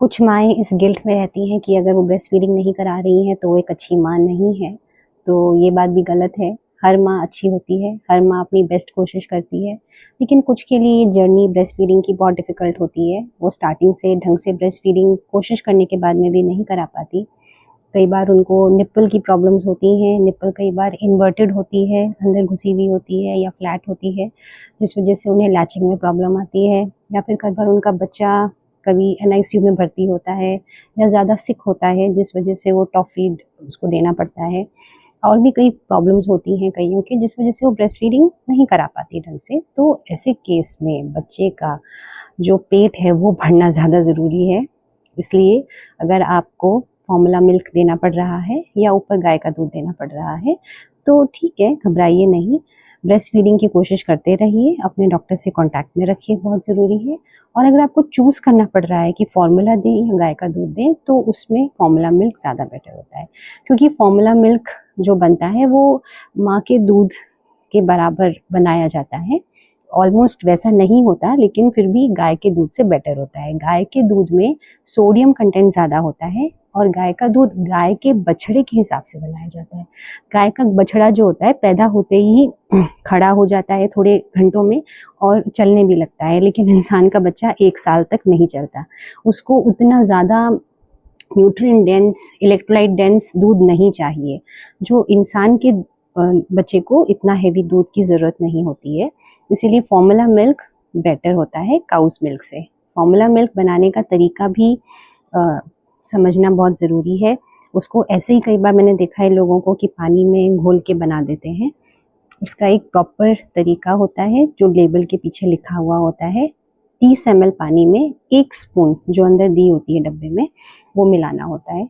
कुछ माएँ इस गिल्ट में रहती हैं कि अगर वो ब्रेस्ट फीडिंग नहीं करा रही हैं तो वो एक अच्छी माँ नहीं है। तो ये बात भी गलत है। हर माँ अच्छी होती है, हर माँ अपनी बेस्ट कोशिश करती है। लेकिन कुछ के लिए ये जर्नी ब्रेस्ट फीडिंग की बहुत डिफ़िकल्ट होती है। वो स्टार्टिंग से ढंग से ब्रेस्ट फीडिंग कोशिश करने के बाद में भी नहीं करा पाती। कई बार उनको निप्पल की प्रॉब्लम्स होती हैं, निप्पल कई बार इन्वर्टेड होती है, अंदर घुसी हुई होती है या फ्लैट होती है, जिस वजह से उन्हें लैचिंग में प्रॉब्लम आती है। या फिर कई बार उनका बच्चा कभी एनआईसीयू में भर्ती होता है या ज़्यादा सिक होता है, जिस वजह से वो टॉप फीड उसको देना पड़ता है। और भी कई प्रॉब्लम्स होती हैं कईयों की, जिस वजह से वो ब्रेस्ट फीडिंग नहीं करा पाती ढंग से। तो ऐसे केस में बच्चे का जो पेट है वो भरना ज़्यादा ज़रूरी है। इसलिए अगर आपको फॉर्मूला मिल्क देना पड़ रहा है या ऊपर गाय का दूध देना पड़ रहा है तो ठीक है, घबराइए नहीं। ब्रेस्ट फीडिंग की कोशिश करते रहिए, अपने डॉक्टर से कांटेक्ट में रखिए, बहुत ज़रूरी है। और अगर आपको चूज़ करना पड़ रहा है कि फॉर्मूला दें या गाय का दूध दें, तो उसमें फॉर्मूला मिल्क ज़्यादा बेटर होता है, क्योंकि फॉर्मूला मिल्क जो बनता है वो माँ के दूध के बराबर बनाया जाता है। ऑलमोस्ट वैसा नहीं होता, लेकिन फिर भी गाय के दूध से बेटर होता है। गाय के दूध में सोडियम कंटेंट ज़्यादा होता है और गाय का दूध गाय के बछड़े के हिसाब से बनाया जाता है। गाय का बछड़ा जो होता है पैदा होते ही खड़ा हो जाता है थोड़े घंटों में और चलने भी लगता है, लेकिन इंसान का बच्चा 1 साल तक नहीं चलता। उसको उतना ज़्यादा न्यूट्रिएंट डेंस, इलेक्ट्रोलाइट डेंस दूध नहीं चाहिए। जो इंसान के बच्चे को इतना हेवी दूध की ज़रूरत नहीं होती है। इसीलिए फॉर्मूला मिल्क बेटर होता है काउस मिल्क से। फॉर्मूला मिल्क बनाने का तरीका भी समझना बहुत ज़रूरी है। उसको ऐसे ही कई बार मैंने देखा है लोगों को कि पानी में घोल के बना देते हैं। उसका एक प्रॉपर तरीका होता है जो लेबल के पीछे लिखा हुआ होता है। 30 ml पानी में 1 स्पून जो अंदर दी होती है डब्बे में वो मिलाना होता है।